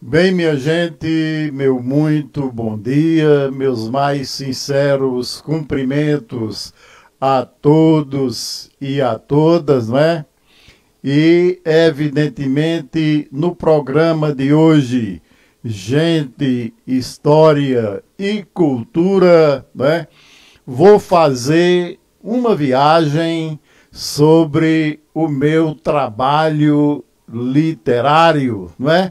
Bem, minha gente, meu muito bom dia, meus mais sinceros cumprimentos a todos e a todas, não é? E, evidentemente, no programa de hoje, Gente, História e Cultura, né? Vou fazer uma viagem sobre o meu trabalho literário, não é?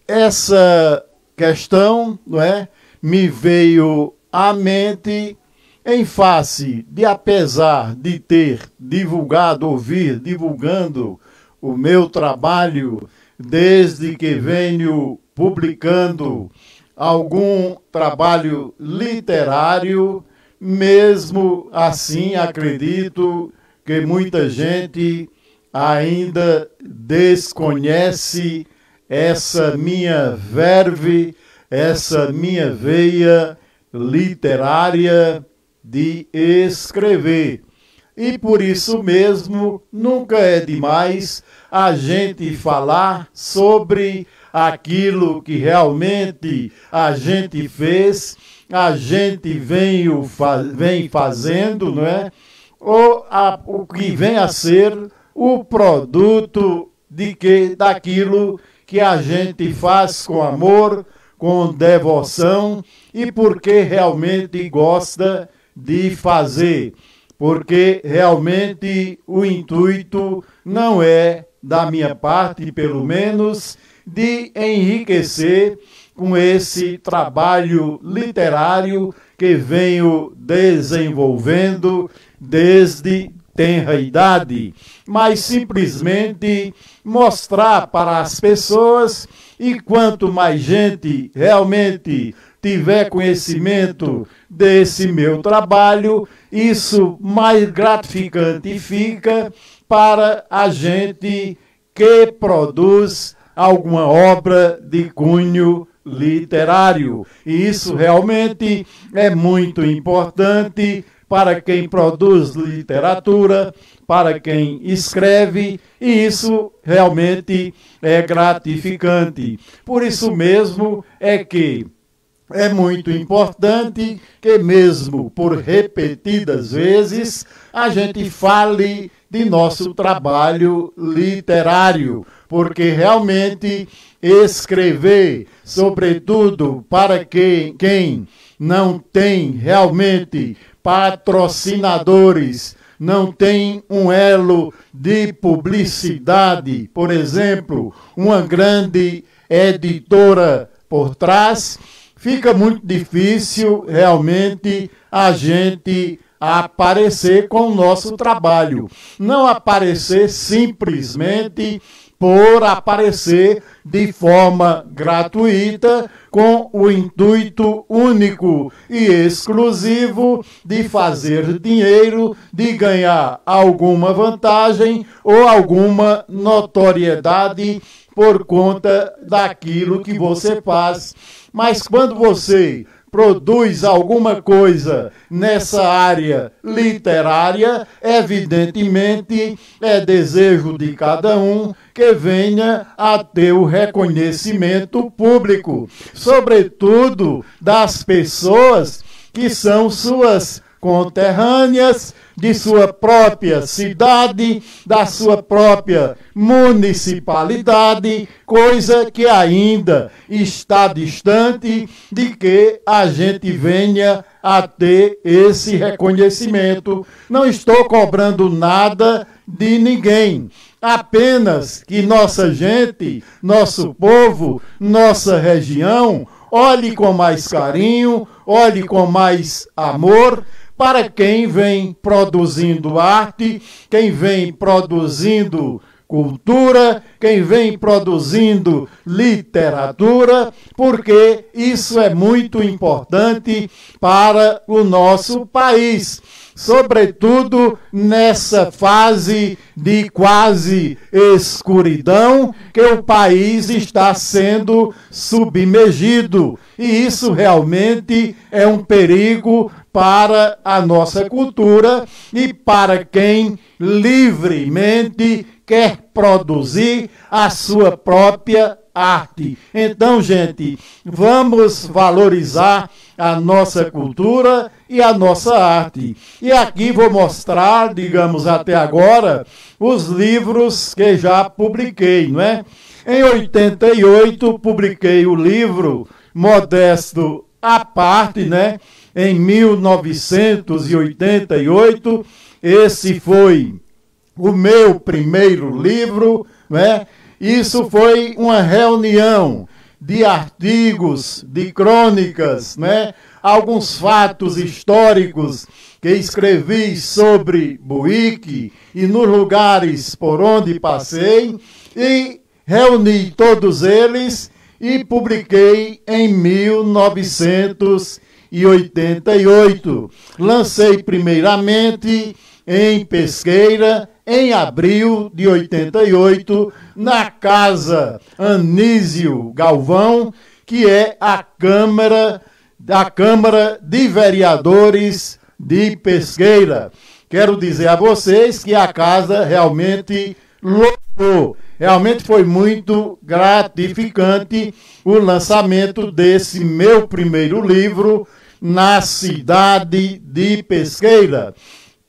Essa questão, não é, me veio à mente em face de, apesar de ter divulgando o meu trabalho desde que venho publicando algum trabalho literário, mesmo assim acredito que muita gente ainda desconhece essa minha verve, essa minha veia literária de escrever. E por isso mesmo nunca é demais a gente falar sobre aquilo que realmente a gente fez, a gente vem fazendo, não é? O que vem a ser o produto daquilo que a gente faz com amor, com devoção e porque realmente gosta de fazer. Porque realmente o intuito não é, da minha parte pelo menos, de enriquecer com esse trabalho literário que venho desenvolvendo desde tenra idade, mas simplesmente mostrar para as pessoas, e quanto mais gente realmente tiver conhecimento desse meu trabalho, isso mais gratificante fica para a gente que produz alguma obra de cunho literário. E isso realmente é muito importante para quem produz literatura, para quem escreve, e isso realmente é gratificante. Por isso mesmo é que é muito importante que, mesmo por repetidas vezes, a gente fale de nosso trabalho literário, porque realmente escrever, sobretudo para quem não tem realmente patrocinadores, não tem um elo de publicidade, por exemplo, uma grande editora por trás, fica muito difícil realmente a gente aparecer com o nosso trabalho. Não aparecer simplesmente por aparecer de forma gratuita, com o intuito único e exclusivo de fazer dinheiro, de ganhar alguma vantagem ou alguma notoriedade por conta daquilo que você faz. Mas quando você produz alguma coisa nessa área literária, evidentemente é desejo de cada um que venha a ter o reconhecimento público, sobretudo das pessoas que são suas conterrâneas, de sua própria cidade, da sua própria municipalidade, coisa que ainda está distante de que a gente venha a ter esse reconhecimento. Não estou cobrando nada de ninguém, apenas que nossa gente, nosso povo, nossa região, olhe com mais carinho, olhe com mais amor para quem vem produzindo arte, quem vem produzindo cultura, quem vem produzindo literatura, porque isso é muito importante para o nosso país, sobretudo nessa fase de quase escuridão que o país está sendo submergido. E isso realmente é um perigo para a nossa cultura e para quem livremente quer produzir a sua própria arte. Então, gente, vamos valorizar a nossa cultura e a nossa arte. E aqui vou mostrar, digamos, até agora, os livros que já publiquei, não é? Em 88, publiquei o livro Modesto à Parte, né? Em 1988, esse foi o meu primeiro livro, né? Isso foi uma reunião de artigos, de crônicas, né? Alguns fatos históricos que escrevi sobre Buíque e nos lugares por onde passei, e reuni todos eles e publiquei em 1988. Lancei primeiramente em Pesqueira, em abril de 88, na Casa Anísio Galvão, que é a Câmara de Vereadores de Pesqueira. Quero dizer a vocês que a casa realmente lotou. Realmente foi muito gratificante o lançamento desse meu primeiro livro na cidade de Pesqueira,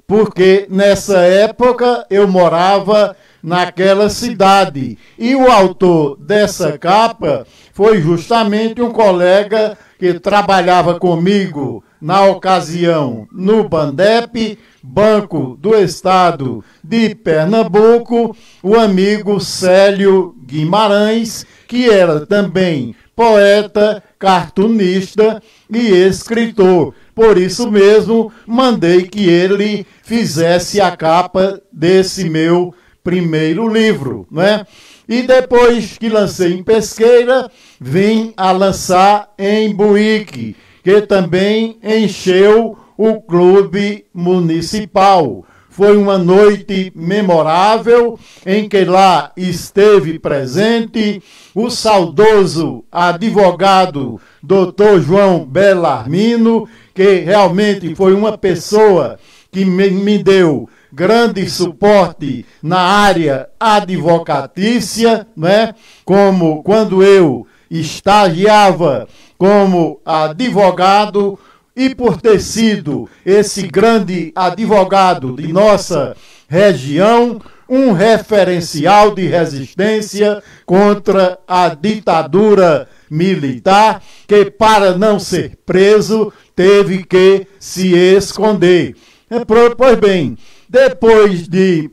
porque nessa época eu morava naquela cidade. E o autor dessa capa foi justamente um colega que trabalhava comigo na ocasião no BANDEP, Banco do Estado de Pernambuco, o amigo Célio Guimarães, que era também poeta, cartunista e escritor. Por isso mesmo, mandei que ele fizesse a capa desse meu primeiro livro, né? E depois que lancei em Pesqueira, vim a lançar em Buíque, que também encheu o clube municipal. Foi uma noite memorável em que lá esteve presente o saudoso advogado Dr. João Bellarmino, que realmente foi uma pessoa que me deu grande suporte na área advocatícia, né? Como quando eu estagiava como advogado, e por ter sido esse grande advogado de nossa região, um referencial de resistência contra a ditadura militar, que para não ser preso teve que se esconder. Pois bem, depois de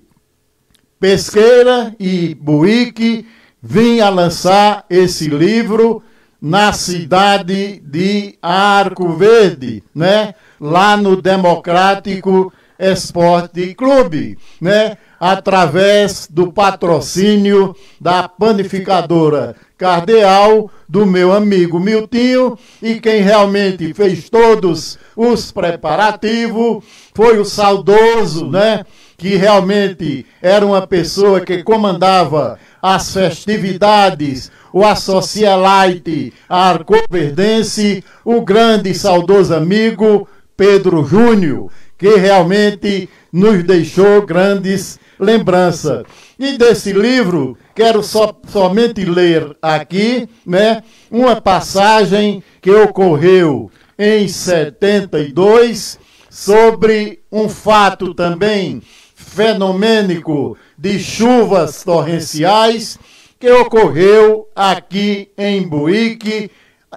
Pesqueira e Buíque, vim a lançar esse livro na cidade de Arco Verde, né? Lá no Democrático Esporte Clube, né? Através do patrocínio da panificadora Cardeal, do meu amigo Miltinho, e quem realmente fez todos os preparativos foi o saudoso, né? Que realmente era uma pessoa que comandava as festividades, o Associelite Arcoverdense, o grande e saudoso amigo Pedro Júnior, que realmente nos deixou grandes lembranças. E desse livro, quero somente ler aqui, né, uma passagem que ocorreu em 72, sobre um fato também fenomênico de chuvas torrenciais, que ocorreu aqui em Buíque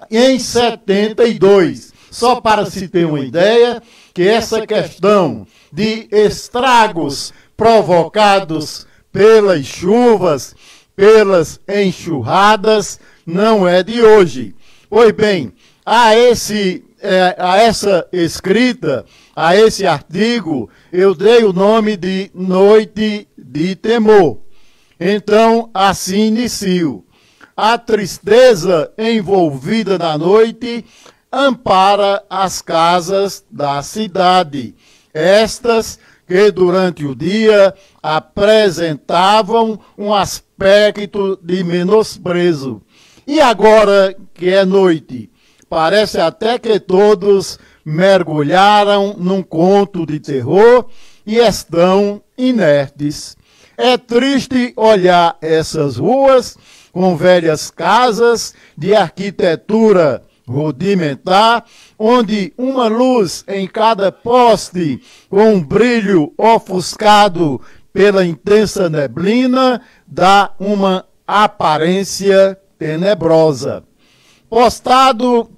em 72. Só para se ter uma ideia, que essa questão de estragos provocados pelas chuvas, pelas enxurradas, não é de hoje. Pois bem, a essa escrita, a esse artigo, eu dei o nome de Noite de Temor. Então, assim inicio. A tristeza envolvida na noite ampara as casas da cidade, estas que durante o dia apresentavam um aspecto de menosprezo. E agora que é noite, parece até que todos mergulharam num conto de terror e estão inertes. É triste olhar essas ruas com velhas casas de arquitetura rudimentar, onde uma luz em cada poste, com um brilho ofuscado pela intensa neblina, dá uma aparência tenebrosa. Postado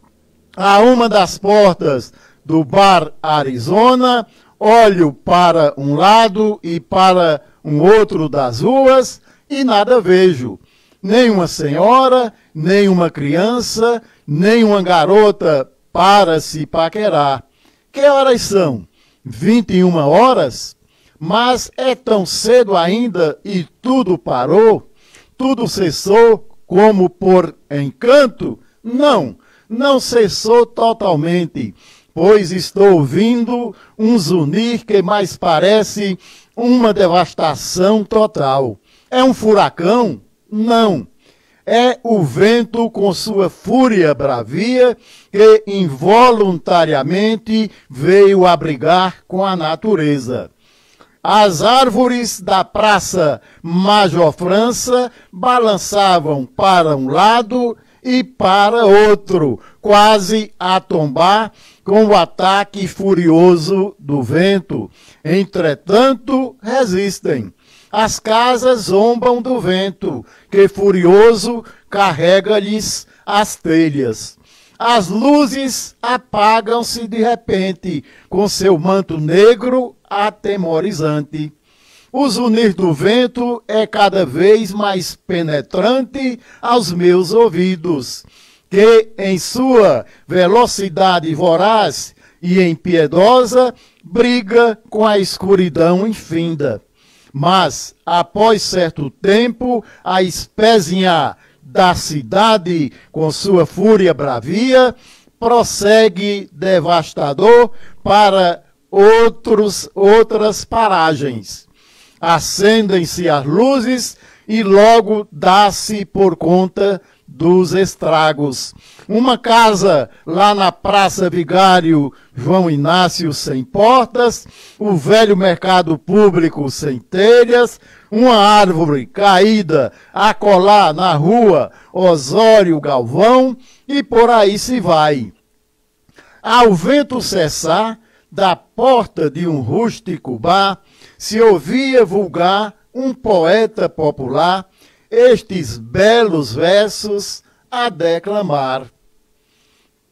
a uma das portas do bar Arizona, olho para um lado e para um outro das ruas e nada vejo. Nem uma senhora, nem uma criança, nem uma garota para se paquerar. Que horas são? 21 horas? Mas é tão cedo ainda e tudo parou? Tudo cessou como por encanto? Não, não cessou totalmente, pois estou ouvindo um zunir que mais parece uma devastação total. É um furacão? Não. É o vento com sua fúria bravia que involuntariamente veio abrigar com a natureza. As árvores da Praça Major França balançavam para um lado e para outro, quase a tombar com o ataque furioso do vento. Entretanto, resistem. As casas zombam do vento, que furioso carrega-lhes as telhas. As luzes apagam-se de repente, com seu manto negro atemorizante. O zunir do vento é cada vez mais penetrante aos meus ouvidos, que em sua velocidade voraz e impiedosa briga com a escuridão infinda. Mas, após certo tempo, a espezinha da cidade, com sua fúria bravia, prossegue devastador para outras paragens. Acendem-se as luzes e logo dá-se por conta dos estragos. Uma casa lá na Praça Vigário João Inácio sem portas, o velho mercado público sem telhas, uma árvore caída acolá na rua Osório Galvão e por aí se vai. Ao vento cessar, da porta de um rústico bar, se ouvia vulgar um poeta popular estes belos versos a declamar.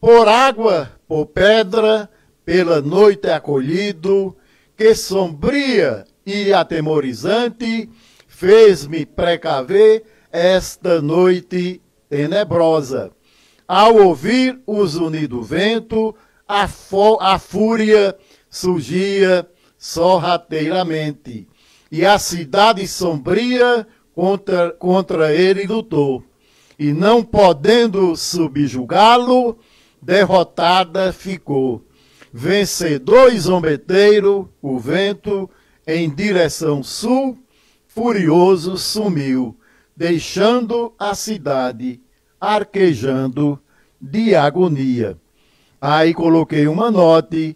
Por água, por pedra, pela noite acolhido, que sombria e atemorizante fez-me precaver esta noite tenebrosa. Ao ouvir o zunir do vento, a fúria surgia sorrateiramente, e a cidade sombria contra ele lutou, e não podendo subjugá-lo, derrotada ficou. Vencedor e zombeteiro, o vento, em direção sul, furioso sumiu, deixando a cidade arquejando de agonia. Aí coloquei uma nota,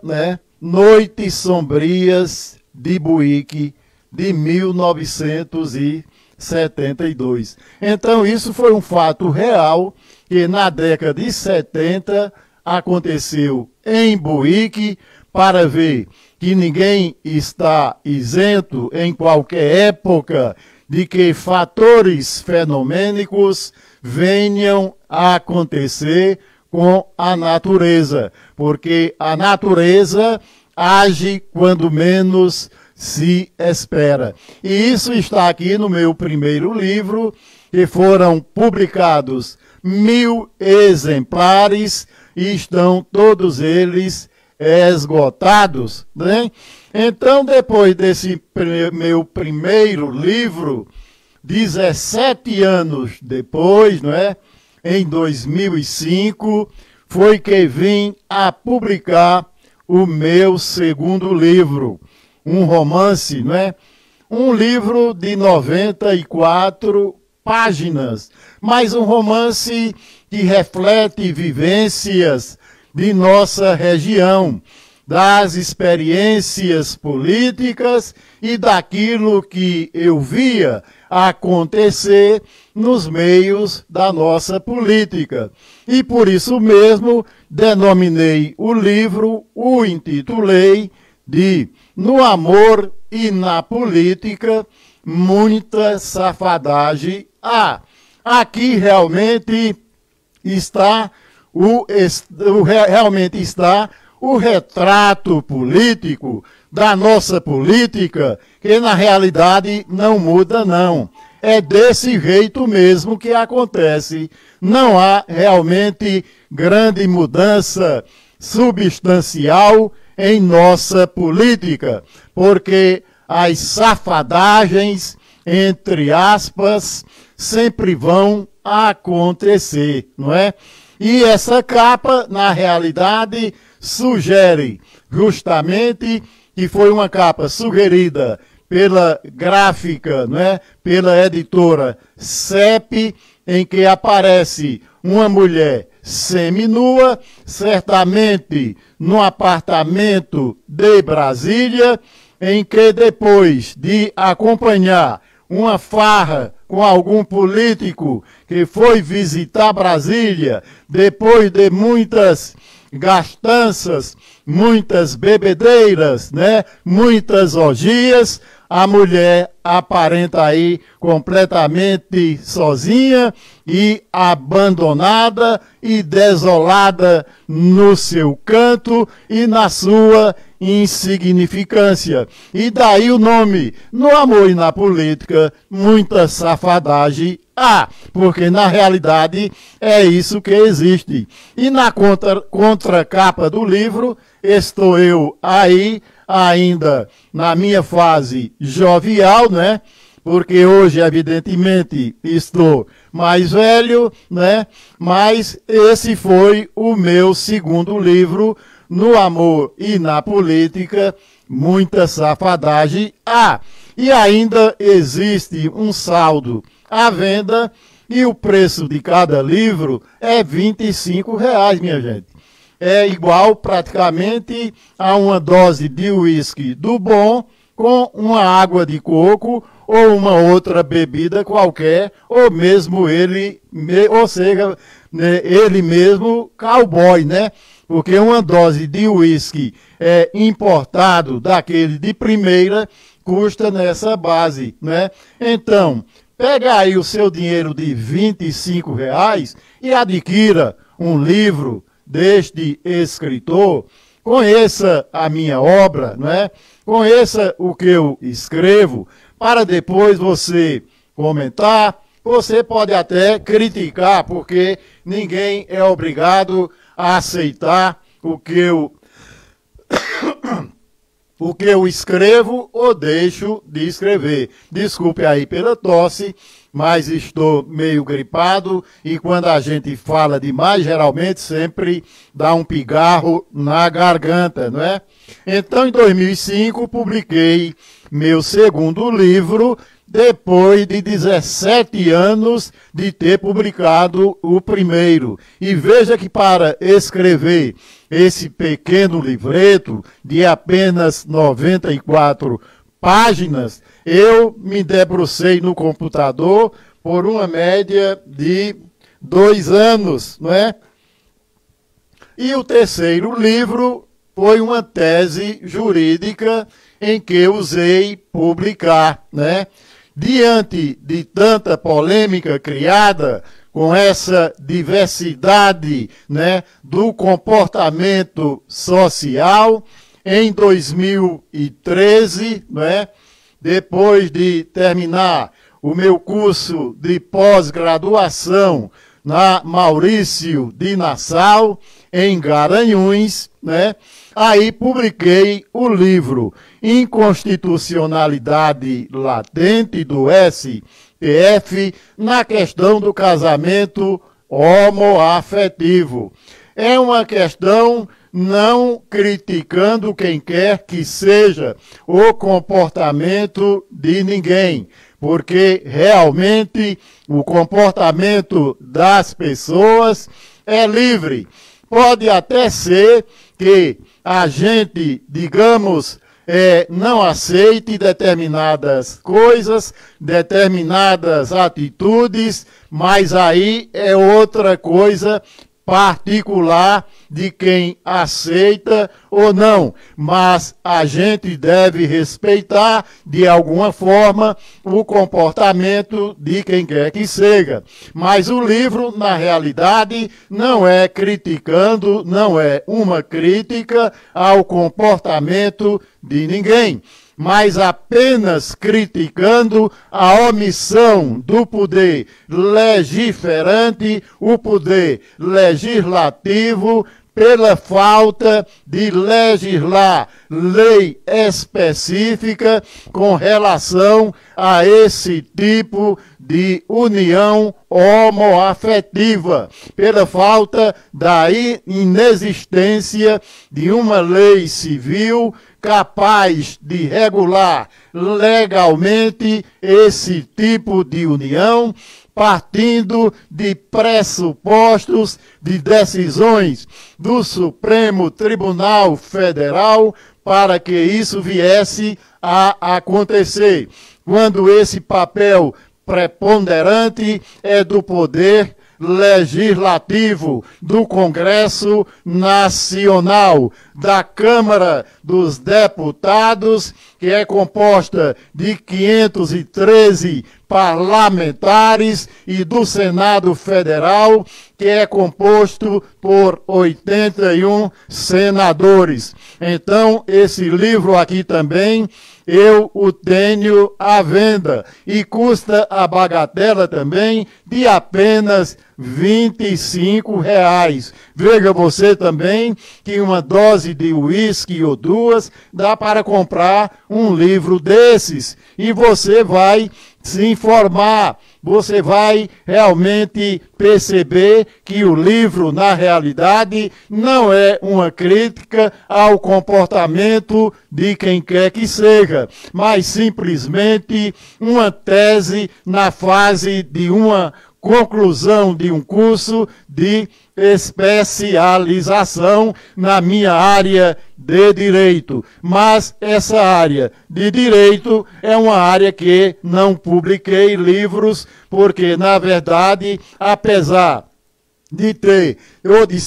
né? Noites Sombrias de Buíque, de 1972. Então isso foi um fato real que na década de 70 aconteceu em Buíque, para ver que ninguém está isento em qualquer época de que fatores fenomênicos venham a acontecer com a natureza, porque a natureza age quando menos se espera. E isso está aqui no meu primeiro livro, que foram publicados 1000 exemplares e estão todos eles esgotados, né? Então, depois desse meu primeiro livro, 17 anos depois, não é? Em 2005, foi que vim a publicar o meu segundo livro, um romance, não é? Um livro de 94 páginas, mas um romance que reflete vivências de nossa região, das experiências políticas e daquilo que eu via acontecer nos meios da nossa política. E por isso mesmo denominei o livro, o intitulei de No Amor e na Política, Muita Safadagem há. Aqui realmente está o retrato político da nossa política, que na realidade não muda não. É desse jeito mesmo que acontece. Não há realmente grande mudança substancial em nossa política, porque as safadagens, entre aspas, sempre vão acontecer, não é? E essa capa, na realidade, sugere justamente que foi uma capa sugerida pela gráfica, não é? Pela editora CEP, em que aparece uma mulher seminua, certamente no apartamento de Brasília, em que depois de acompanhar uma farra com algum político que foi visitar Brasília, depois de muitas gastanças, muitas bebedeiras, né, muitas orgias, a mulher aparenta aí completamente sozinha e abandonada e desolada no seu canto e na sua insignificância. E daí o nome, No Amor e na Política, Muita Safadagem há, porque na realidade é isso que existe. E na contracapa do livro, estou eu aí, ainda na minha fase jovial, né? Porque hoje, evidentemente, estou mais velho, né? Mas esse foi o meu segundo livro, No Amor e na Política, Muita Safadagem há. E ainda existe um saldo à venda e o preço de cada livro é R$25, minha gente. É igual praticamente a uma dose de uísque do bom com uma água de coco ou uma outra bebida qualquer, ou mesmo ele mesmo cowboy, né? Porque uma dose de uísque importado daquele de primeira custa nessa base, né? Então, pega aí o seu dinheiro de R$25 e adquira um livro deste escritor, conheça a minha obra, não é? Conheça o que eu escrevo, para depois você comentar. Você pode até criticar, porque ninguém é obrigado a aceitar o que eu escrevo ou deixo de escrever. Desculpe aí pela tosse, mas estou meio gripado e quando a gente fala demais, geralmente sempre dá um pigarro na garganta, não é? Então, em 2005, publiquei meu segundo livro, depois de 17 anos de ter publicado o primeiro. E veja que para escrever esse pequeno livreto de apenas 94 páginas, eu me debrucei no computador por uma média de 2 anos, não é? E o terceiro livro foi uma tese jurídica em que usei publicar, né? Diante de tanta polêmica criada com essa diversidade, né, do comportamento social, em 2013, né, depois de terminar o meu curso de pós-graduação na Maurício de Nassau, em Garanhuns, né, aí publiquei o livro Inconstitucionalidade Latente do STF na questão do casamento homoafetivo. É uma questão não criticando quem quer que seja o comportamento de ninguém, porque realmente o comportamento das pessoas é livre. Pode até ser que a gente, digamos, não aceite determinadas coisas, determinadas atitudes, mas aí é outra coisa particular de quem aceita ou não, mas a gente deve respeitar de alguma forma o comportamento de quem quer que seja. Mas o livro, na realidade, não é criticando, não é uma crítica ao comportamento de ninguém, mas apenas criticando a omissão do poder legiferante, o poder legislativo, pela falta de legislar lei específica com relação a esse tipo de união homoafetiva, pela falta da inexistência de uma lei civil capaz de regular legalmente esse tipo de união, partindo de pressupostos de decisões do Supremo Tribunal Federal para que isso viesse a acontecer. Quando esse papel preponderante é do poder legislativo, do Congresso Nacional, da Câmara dos Deputados, que é composta de 513 parlamentares, e do Senado Federal, que é composto por 81 senadores. Então, esse livro aqui também, eu o tenho à venda, e custa a bagatela também de apenas R$25. Veja você também que uma dose de uísque ou duas dá para comprar um livro desses, e você vai se informar, você vai realmente perceber que o livro, na realidade, não é uma crítica ao comportamento de quem quer que seja, mas simplesmente uma tese na fase de uma conclusão de um curso de especialização na minha área de direito. Mas essa área de direito é uma área que não publiquei livros, porque, na verdade, apesar de ter ou de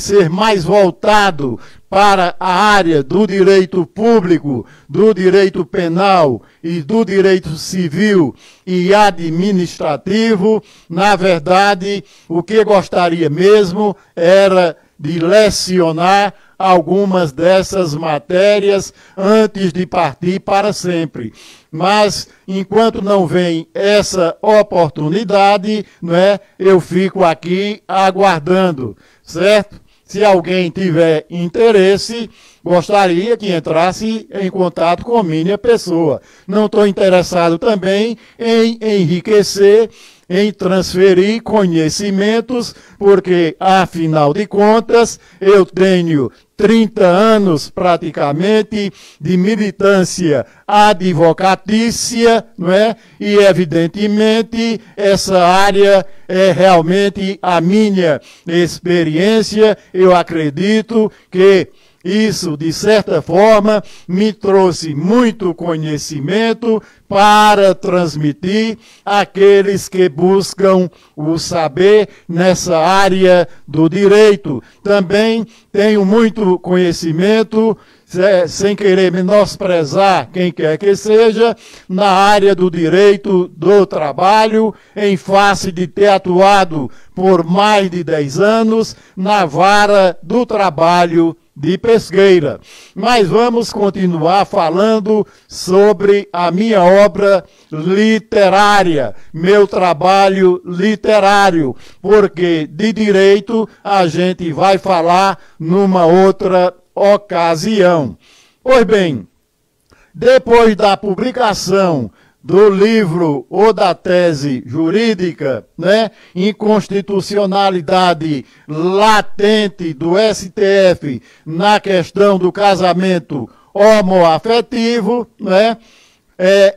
ser mais voltado para a área do direito público, do direito penal e do direito civil e administrativo, na verdade, o que gostaria mesmo era de lecionar algumas dessas matérias antes de partir para sempre. Mas, enquanto não vem essa oportunidade, eu fico aqui aguardando, certo? Se alguém tiver interesse, gostaria que entrasse em contato com minha pessoa. Não estou interessado também em enriquecer, em transferir conhecimentos, porque, afinal de contas, eu tenho 30 anos praticamente de militância advocatícia, E, evidentemente, essa área é realmente a minha experiência. Eu acredito que isso, de certa forma, me trouxe muito conhecimento para transmitir àqueles que buscam o saber nessa área do direito. Também tenho muito conhecimento, sem querer menosprezar quem quer que seja, na área do direito do trabalho, em face de ter atuado por mais de 10 anos na vara do trabalho de Pesqueira. Mas vamos continuar falando sobre a minha obra literária, meu trabalho literário, porque de direito a gente vai falar numa outra ocasião. Pois bem, depois da publicação do livro ou da tese jurídica, inconstitucionalidade latente do STF na questão do casamento homoafetivo,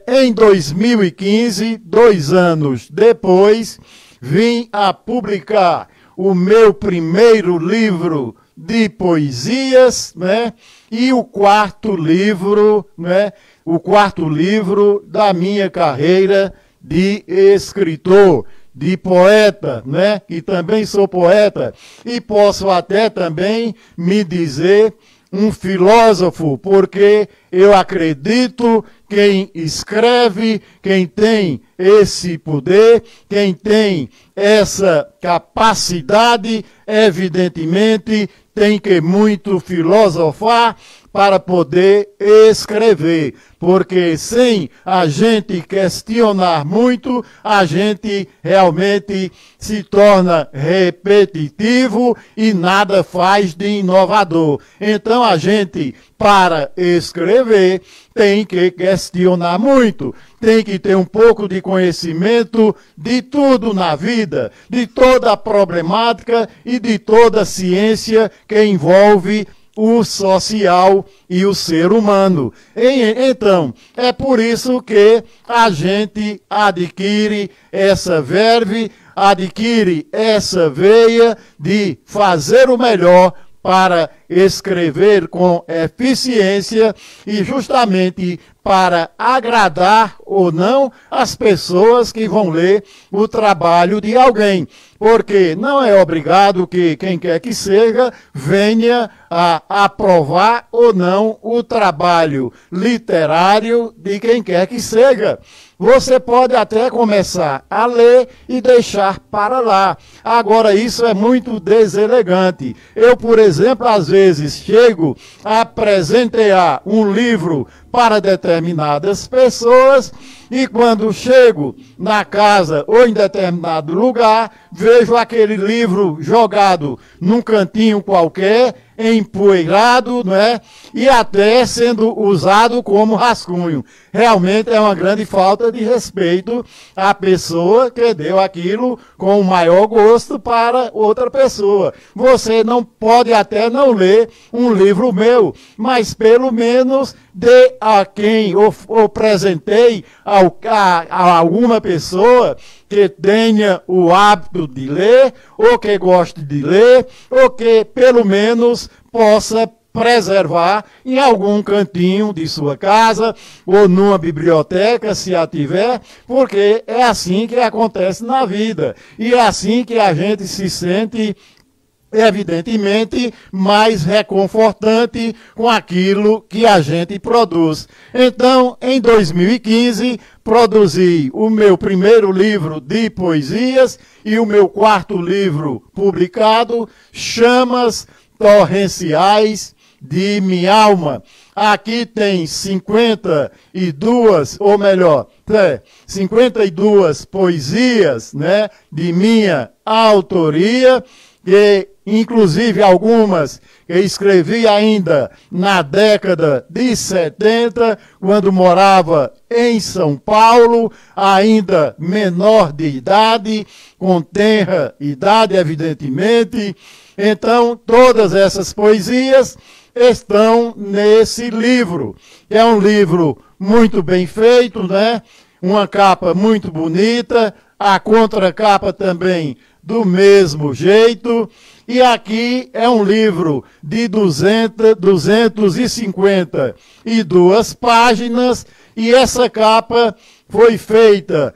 em 2015, 2 anos depois, vim a publicar o meu primeiro livro de poesias, né? E o quarto livro, né? O quarto livro da minha carreira de escritor, de poeta, né? E também sou poeta e posso até também me dizer um filósofo, porque eu acredito quem escreve, quem tem esse poder, quem tem essa capacidade, evidentemente tem que muito filosofar para poder escrever, porque sem a gente questionar muito, a gente realmente se torna repetitivo e nada faz de inovador. Então a gente, para escrever, tem que questionar muito, tem que ter um pouco de conhecimento de tudo na vida, de toda a problemática e de toda a ciência que envolve o social e o ser humano. Então, é por isso que a gente adquire essa verve, adquire essa veia de fazer o melhor para escrever com eficiência e justamente para agradar ou não as pessoas que vão ler o trabalho de alguém. Porque não é obrigado que quem quer que seja venha a aprovar ou não o trabalho literário de quem quer que seja. Você pode até começar a ler e deixar para lá. Agora, isso é muito deselegante. Eu, por exemplo, às vezes chego a presentear um livro para determinadas pessoas e quando chego na casa ou em determinado lugar, vejo aquele livro jogado num cantinho qualquer, empoeirado, não é? E até sendo usado como rascunho. Realmente é uma grande falta de respeito à pessoa que deu aquilo com o maior gosto para outra pessoa. Você não pode até não ler um livro meu, mas pelo menos dê a quem ou presentei a alguma pessoa que tenha o hábito de ler, ou que goste de ler, ou que pelo menos possa preservar em algum cantinho de sua casa, ou numa biblioteca, se a tiver, porque é assim que acontece na vida. E é assim que a gente se sente, evidentemente, mais reconfortante com aquilo que a gente produz. Então, em 2015, produzi o meu primeiro livro de poesias e o meu quarto livro publicado, Chamas Torrenciais de Minha Alma. Aqui tem 52, ou melhor, 52 poesias, né, de minha autoria, que inclusive algumas que escrevi ainda na década de 70, quando morava em São Paulo, ainda menor de idade, com tenra idade, evidentemente. Então, todas essas poesias estão nesse livro. É um livro muito bem feito, né? Uma capa muito bonita, a contracapa também do mesmo jeito. E aqui é um livro de 252 páginas, e essa capa foi feita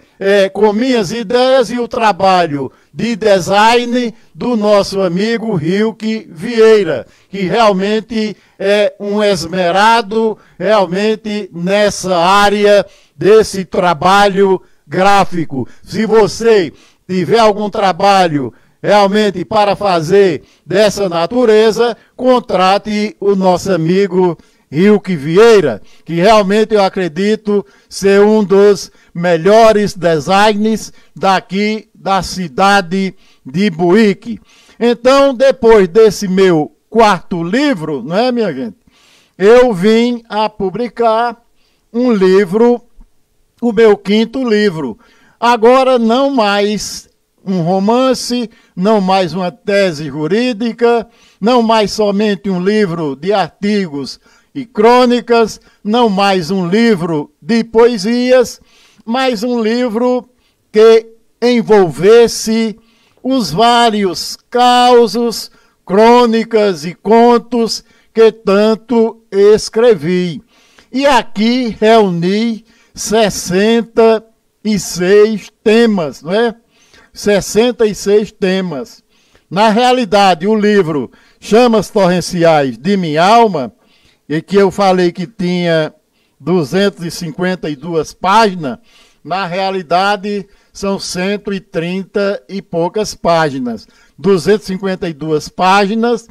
com minhas ideias e o trabalho de design do nosso amigo Rilke Vieira, que realmente é um esmerado realmente nessa área desse trabalho gráfico. Se você tiver algum trabalho realmente para fazer dessa natureza, contrate o nosso amigo Rilke Vieira, que realmente eu acredito ser um dos melhores designers daqui da cidade de Buíque. Então, depois desse meu quarto livro, não é, minha gente? Eu vim a publicar um livro, o meu quinto livro. Agora, não mais um romance, não mais uma tese jurídica, não mais somente um livro de artigos e crônicas, não mais um livro de poesias, mas um livro que envolvesse os vários causos, crônicas e contos que tanto escrevi. E aqui reuni 66 temas, não é? 66 temas. Na realidade, o livro Chamas Torrenciais de Minha Alma, e que eu falei que tinha 252 páginas, na realidade são 130 e poucas páginas. 252 páginas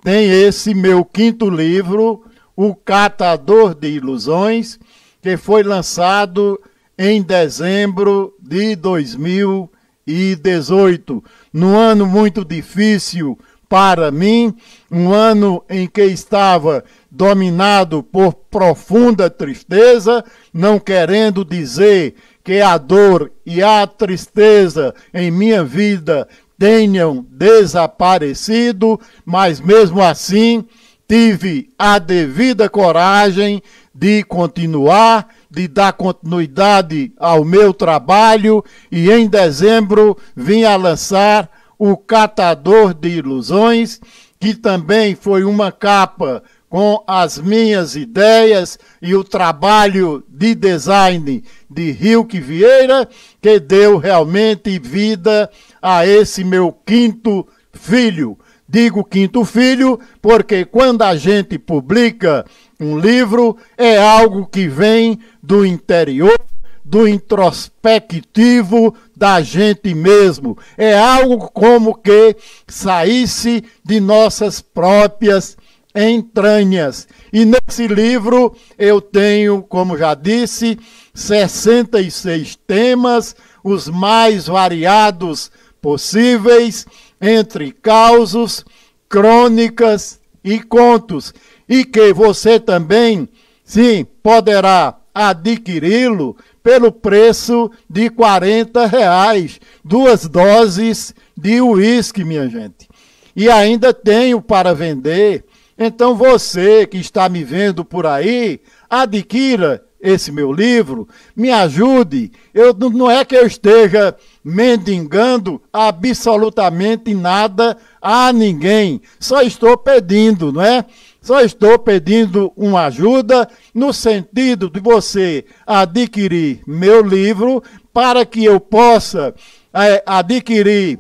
tem esse meu quinto livro, O Catador de Ilusões, que foi lançado em dezembro de 2018, num ano muito difícil para mim, um ano em que estava dominado por profunda tristeza, não querendo dizer que a dor e a tristeza em minha vida tenham desaparecido, mas mesmo assim tive a devida coragem de continuar, de dar continuidade ao meu trabalho, e em dezembro vim a lançar O Catador de Ilusões, que também foi uma capa com as minhas ideias e o trabalho de design de Rilke Vieira, que deu realmente vida a esse meu quinto filho. Digo quinto filho porque quando a gente publica um livro, é algo que vem do interior, do introspectivo da gente mesmo. É algo como que saísse de nossas próprias entranhas. E nesse livro eu tenho, como já disse, 66 temas, os mais variados possíveis, entre causos, crônicas e contos. E que você também, sim, poderá adquiri-lo pelo preço de R$40, 2 doses de uísque, minha gente. E ainda tenho para vender. Então você que está me vendo por aí, adquira esse meu livro, me ajude. Não é que eu esteja mendigando absolutamente nada a ninguém. Só estou pedindo, não é? Só estou pedindo uma ajuda no sentido de você adquirir meu livro para que eu possa adquirir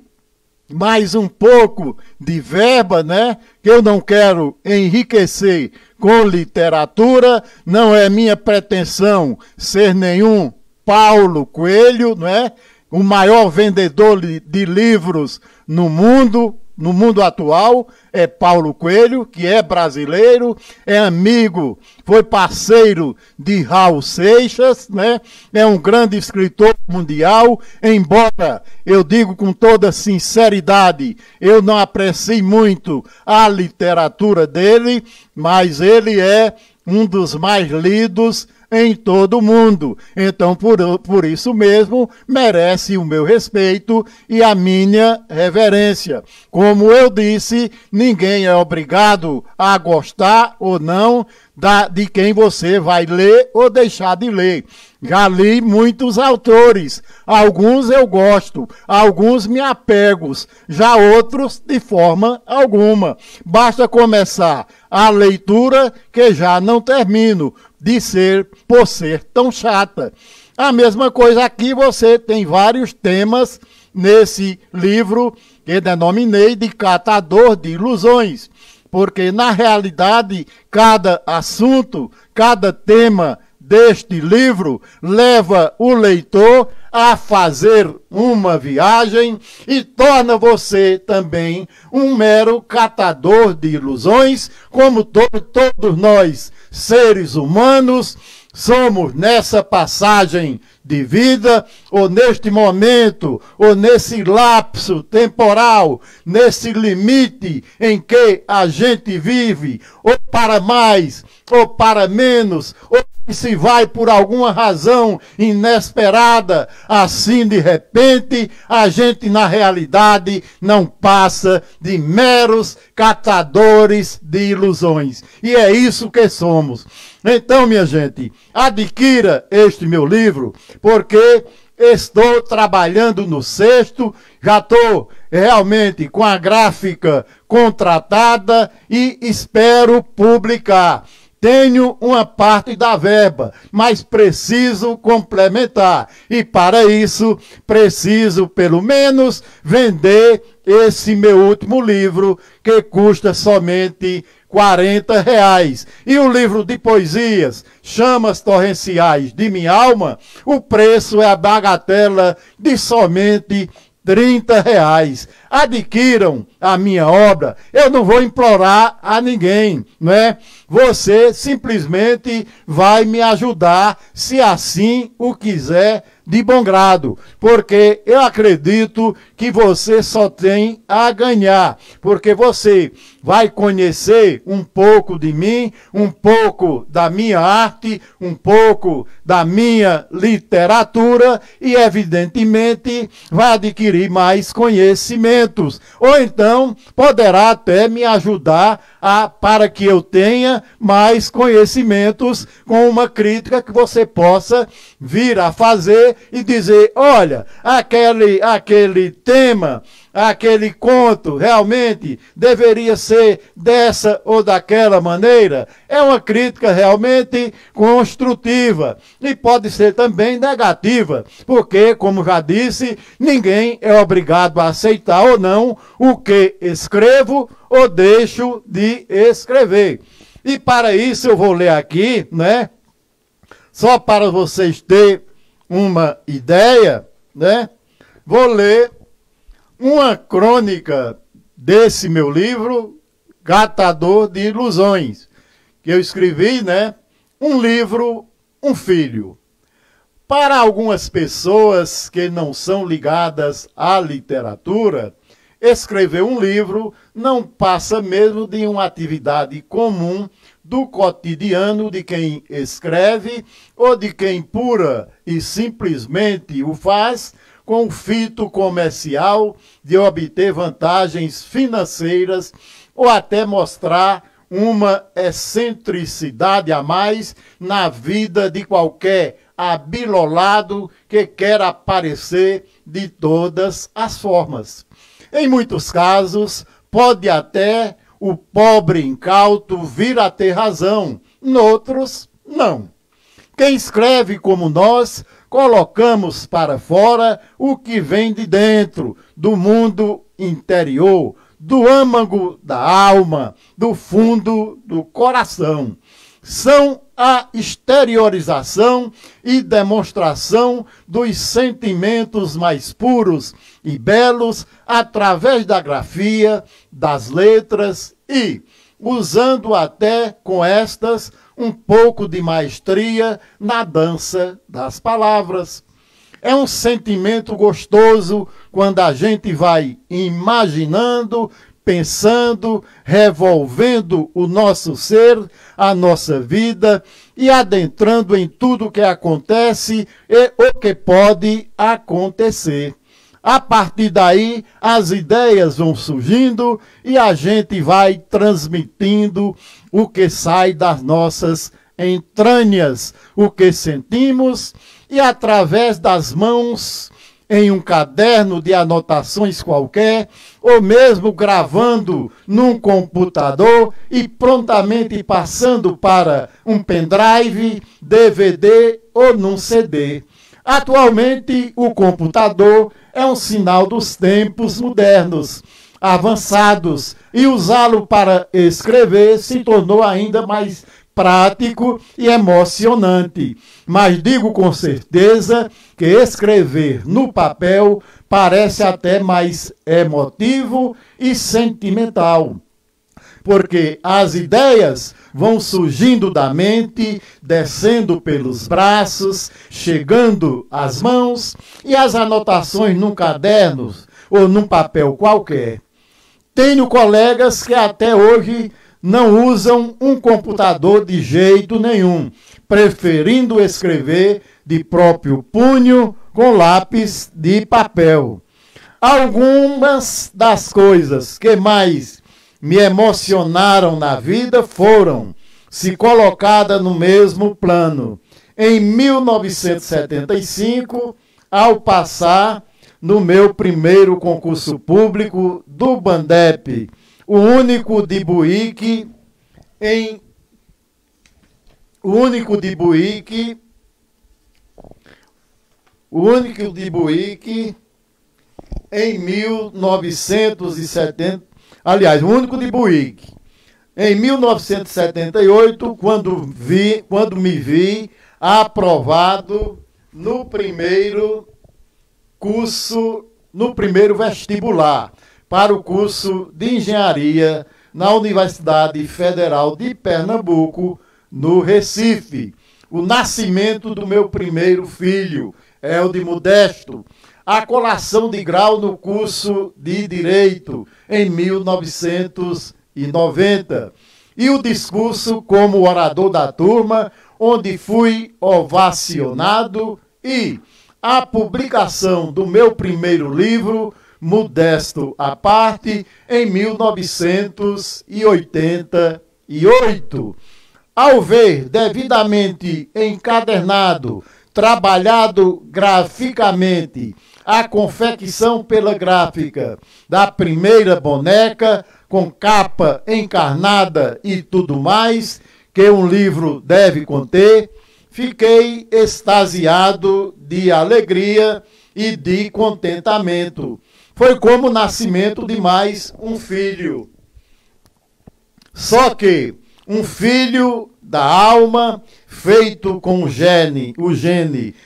mais um pouco de verba, né? Que eu não quero enriquecer com literatura, não é minha pretensão ser nenhum Paulo Coelho, não é? O maior vendedor de livros no mundo atual é Paulo Coelho, que é brasileiro, é amigo, foi parceiro de Raul Seixas, né? É um grande escritor mundial, embora eu digo com toda sinceridade, eu não aprecie muito a literatura dele, mas ele é um dos mais lidos em todo o mundo. Então, por isso mesmo, merece o meu respeito e a minha reverência. Como eu disse, ninguém é obrigado a gostar ou não de quem você vai ler ou deixar de ler. Já li muitos autores, alguns eu gosto, alguns me apego, já outros de forma alguma. Basta começar a leitura que já não termino por ser tão chata. A mesma coisa aqui, você tem vários temas nesse livro que denominei de Catador de Ilusões, porque na realidade cada assunto, cada tema deste livro leva o leitor a fazer uma viagem e torna você também um mero catador de ilusões, como todos nós, seres humanos, somos nessa passagem de vida, ou neste momento, ou nesse lapso temporal, nesse limite em que a gente vive, ou para mais, ou para menos, ou se vai por alguma razão inesperada, assim de repente, a gente na realidade não passa de meros catadores de ilusões. E é isso que somos. Então, minha gente, adquira este meu livro, porque estou trabalhando no sexto, já estou realmente com a gráfica contratada e espero publicar. Tenho uma parte da verba, mas preciso complementar. E para isso, preciso pelo menos vender esse meu último livro, que custa somente R$ 40. E o livro de poesias, Chamas Torrenciais de Minha Alma, o preço é a bagatela de somente R$ 30. Adquiram a minha obra. Eu não vou implorar a ninguém, né? Você simplesmente vai me ajudar, se assim o quiser, de bom grado, porque eu acredito que você só tem a ganhar, porque você vai conhecer um pouco de mim, um pouco da minha arte, um pouco da minha literatura e, evidentemente, vai adquirir mais conhecimentos. Ou então, poderá até me ajudar para que eu tenha mais conhecimentos com uma crítica que você possa vir a fazer e dizer, olha, aquele tema, aquele conto realmente deveria ser dessa ou daquela maneira. É uma crítica realmente construtiva e pode ser também negativa, porque, como já disse, ninguém é obrigado a aceitar ou não o que escrevo ou deixo de escrever. E para isso eu vou ler aqui, né? Só para vocês terem uma ideia, né? Vou ler uma crônica desse meu livro, Catador de Ilusões, que eu escrevi, né? Um livro, um filho. Para algumas pessoas que não são ligadas à literatura, escrever um livro não passa mesmo de uma atividade comum do cotidiano de quem escreve ou de quem pura e simplesmente o faz com o fito comercial de obter vantagens financeiras ou até mostrar uma excentricidade a mais na vida de qualquer abilolado que quer aparecer de todas as formas. Em muitos casos, pode até o pobre incauto vir a ter razão, noutros, não. Quem escreve como nós, colocamos para fora o que vem de dentro, do mundo interior, do âmago da alma, do fundo do coração. São a exteriorização e demonstração dos sentimentos mais puros e belos através da grafia, das letras e, usando até com estas um pouco de maestria na dança das palavras. É um sentimento gostoso quando a gente vai imaginando, pensando, revolvendo o nosso ser, a nossa vida e adentrando em tudo o que acontece e o que pode acontecer. A partir daí, as ideias vão surgindo e a gente vai transmitindo o que sai das nossas entranhas, o que sentimos e através das mãos, em um caderno de anotações qualquer, ou mesmo gravando num computador e prontamente passando para um pendrive, DVD ou num CD. Atualmente, o computador é um sinal dos tempos modernos, avançados, e usá-lo para escrever se tornou ainda mais prático e emocionante. Mas digo com certeza que escrever no papel parece até mais emotivo e sentimental, porque as ideias vão surgindo da mente, descendo pelos braços, chegando às mãos e as anotações num caderno ou num papel qualquer. Tenho colegas que até hoje não usam um computador de jeito nenhum, preferindo escrever de próprio punho com lápis de papel. Algumas das coisas que mais me emocionaram na vida foram, se colocada no mesmo plano, em 1975, ao passar no meu primeiro concurso público do Bandep, o único de Buíque em 1970, aliás, o único de Buíque. Em 1978, quando me vi aprovado no primeiro curso, no primeiro vestibular, para o curso de engenharia na Universidade Federal de Pernambuco, no Recife. O nascimento do meu primeiro filho, Elde Modesto. A colação de grau no curso de Direito, em 1990. E o discurso como orador da turma, onde fui ovacionado, e a publicação do meu primeiro livro, Modesto à Parte, em 1988. Ao ver devidamente encadernado, trabalhado graficamente, a confecção pela gráfica da primeira boneca, com capa encarnada e tudo mais, que um livro deve conter, fiquei extasiado de alegria e de contentamento. Foi como o nascimento de mais um filho. Só que um filho da alma, feito com o gene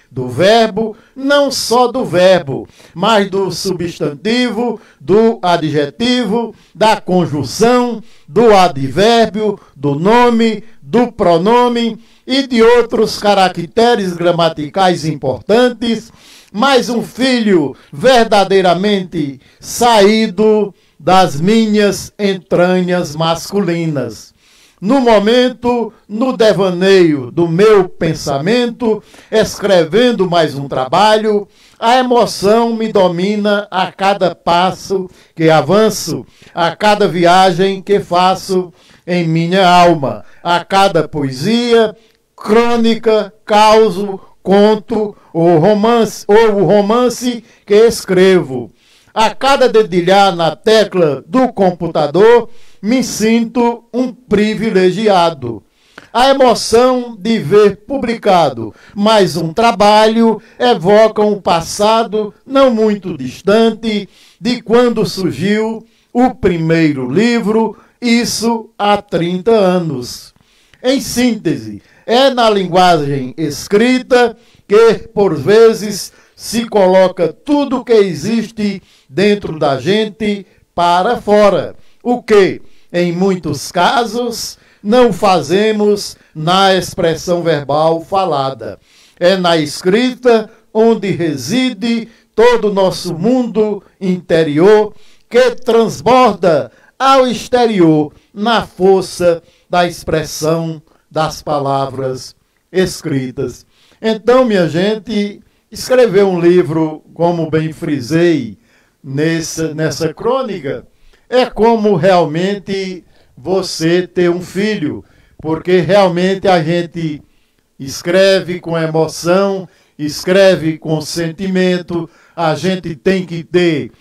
do verbo, não só do verbo, mas do substantivo, do adjetivo, da conjunção, do advérbio, do nome, do pronome e de outros caracteres gramaticais importantes, mas um filho verdadeiramente saído das minhas entranhas masculinas. No momento, no devaneio do meu pensamento, escrevendo mais um trabalho, a emoção me domina a cada passo que avanço, a cada viagem que faço em minha alma, a cada poesia, crônica, causo, conto ou romance que escrevo. A cada dedilhar na tecla do computador, me sinto um privilegiado. A emoção de ver publicado mais um trabalho evoca um passado não muito distante de quando surgiu o primeiro livro, isso há 30 anos. Em síntese, é na linguagem escrita que, por vezes, se coloca tudo que existe dentro da gente para fora, o que, em muitos casos, não fazemos na expressão verbal falada. É na escrita onde reside todo o nosso mundo interior, que transborda ao exterior na força da expressão das palavras escritas. Então, minha gente, escrever um livro, como bem frisei nessa crônica, é como realmente você ter um filho, porque realmente a gente escreve com emoção, escreve com sentimento, a gente tem que ter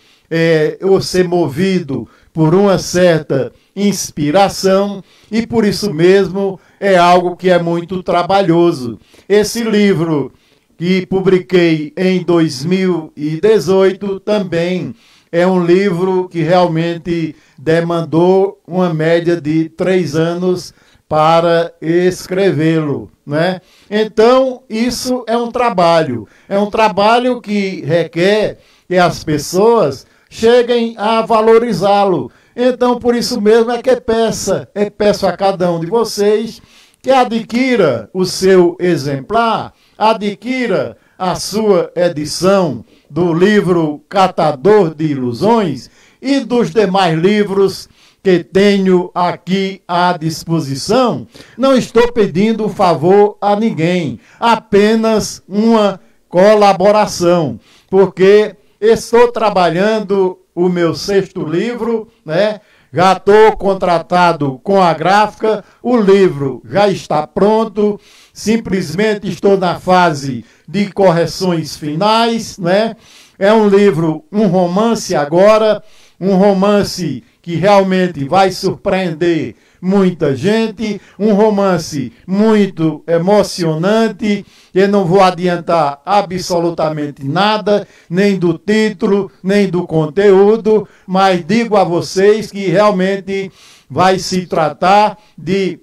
ou ser movido por uma certa inspiração, e por isso mesmo é algo que é muito trabalhoso. Esse livro que publiquei em 2018 também é um livro que realmente demandou uma média de 3 anos para escrevê-lo, né? Então, isso é um trabalho que requer que as pessoas cheguem a valorizá-lo. Então, por isso mesmo é que peço a cada um de vocês que adquira o seu exemplar, adquira a sua edição do livro Catador de Ilusões e dos demais livros que tenho aqui à disposição. Não estou pedindo um favor a ninguém, apenas uma colaboração, porque estou trabalhando o meu 6º livro, né? Já estou contratado com a gráfica, o livro já está pronto, simplesmente estou na fase de correções finais, né? É um livro, um romance agora, um romance que realmente vai surpreender muita gente, um romance muito emocionante. Eu não vou adiantar absolutamente nada, nem do título, nem do conteúdo, mas digo a vocês que realmente vai se tratar de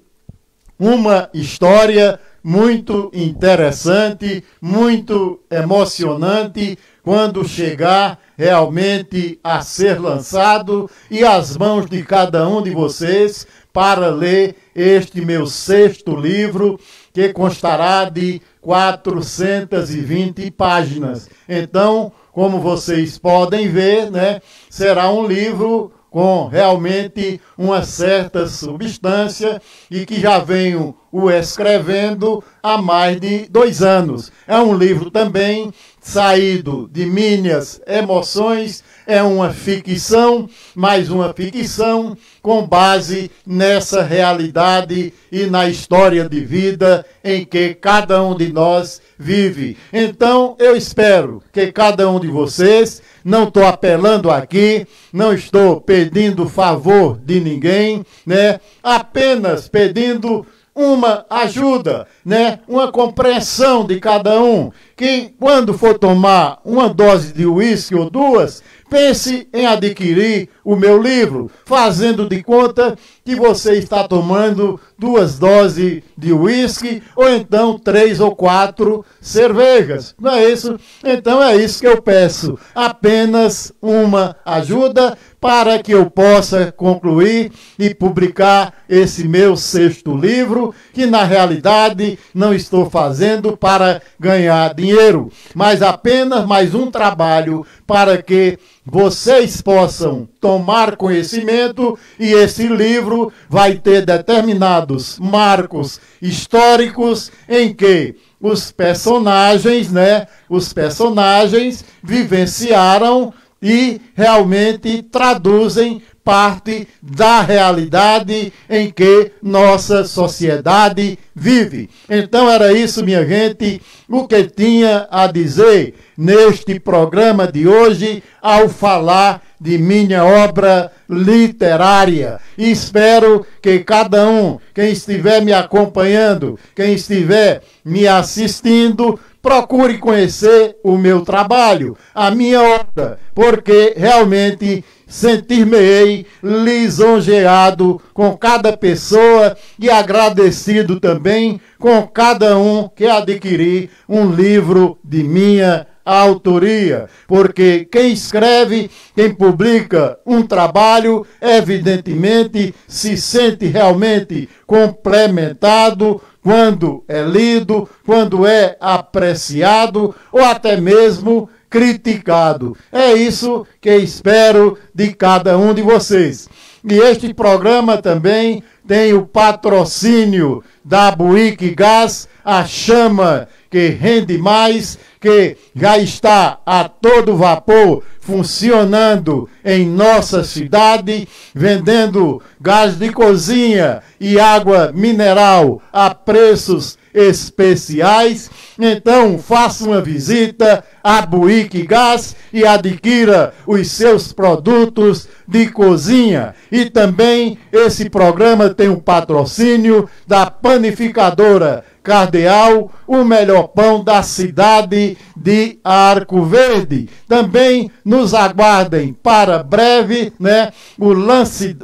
uma história muito interessante, muito emocionante, quando chegar realmente a ser lançado e às mãos de cada um de vocês para ler este meu 6º livro, que constará de 420 páginas. Então, como vocês podem ver, né, será um livro com realmente uma certa substância e que já venho o escrevendo há mais de 2 anos. É um livro também saído de minhas emoções, é uma ficção, mais uma ficção com base nessa realidade e na história de vida em que cada um de nós vive. Então, eu espero que cada um de vocês, não estou apelando aqui, não estou pedindo favor de ninguém, né? Apenas pedindo uma ajuda, né? Uma compreensão de cada um, que quando for tomar uma dose de uísque ou 2, pense em adquirir o meu livro, fazendo de conta que você está tomando 2 doses de uísque ou então 3 ou 4 cervejas. Não é isso? Então é isso que eu peço. Apenas uma ajuda para que eu possa concluir e publicar esse meu 6º livro, que na realidade não estou fazendo para ganhar dinheiro, mas apenas mais um trabalho para que vocês possam tomar conhecimento, e esse livro vai ter determinados marcos históricos em que os personagens, né, os personagens vivenciaram e realmente traduzem parte da realidade em que nossa sociedade vive. Então era isso, minha gente, o que tinha a dizer neste programa de hoje ao falar de minha obra literária. E espero que cada um, quem estiver me acompanhando, quem estiver me assistindo, procure conhecer o meu trabalho, a minha obra, porque realmente sentir-me-ei lisonjeado com cada pessoa e agradecido também com cada um que adquirir um livro de minha autoria, porque quem escreve, quem publica um trabalho, evidentemente se sente realmente complementado quando é lido, quando é apreciado ou até mesmo criticado. É isso que espero de cada um de vocês. E este programa também tem o patrocínio da Buíque Gás, a chama que rende mais, que já está a todo vapor funcionando em nossa cidade, vendendo gás de cozinha e água mineral a preços especiais. Então faça uma visita à Buíque Gás e adquira os seus produtos de cozinha. E também esse programa tem um patrocínio da panificadora Cardeal, o melhor pão da cidade de Arco Verde. Também nos aguardem para breve, né, o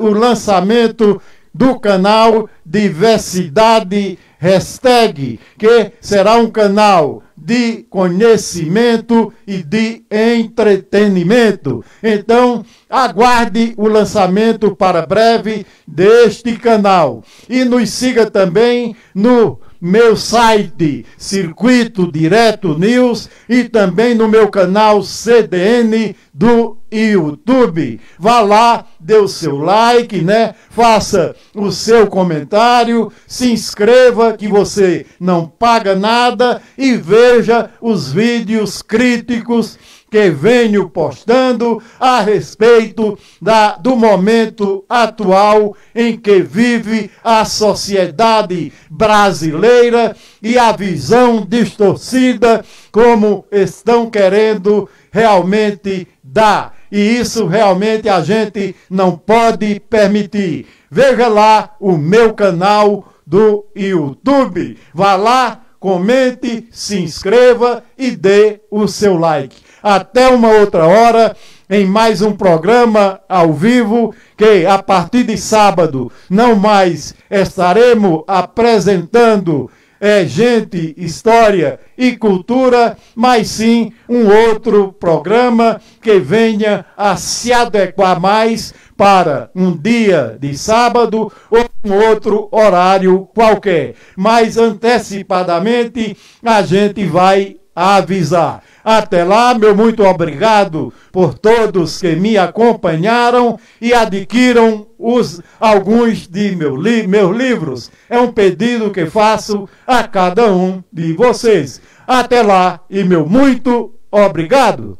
lançamento do canal Diversidade Hashtag, que será um canal de conhecimento e de entretenimento. Então, aguarde o lançamento para breve deste canal. E nos siga também no meu site Circuito Direto News e também no meu canal CDN do YouTube. Vá lá, dê o seu like, né? Faça o seu comentário, se inscreva que você não paga nada e veja os vídeos críticos que venho postando a respeito do momento atual em que vive a sociedade brasileira e a visão distorcida como estão querendo realmente dá. E isso realmente a gente não pode permitir. Veja lá o meu canal do YouTube. Vá lá, comente, se inscreva e dê o seu like. Até uma outra hora, em mais um programa ao vivo, que a partir de sábado não mais estaremos apresentando gente, história e cultura, mas sim um outro programa que venha a se adequar mais para um dia de sábado ou um outro horário qualquer. Mas antecipadamente a gente vai avisar. Até lá, meu muito obrigado por todos que me acompanharam e adquiram alguns de meus livros. É um pedido que faço a cada um de vocês. Até lá e meu muito obrigado.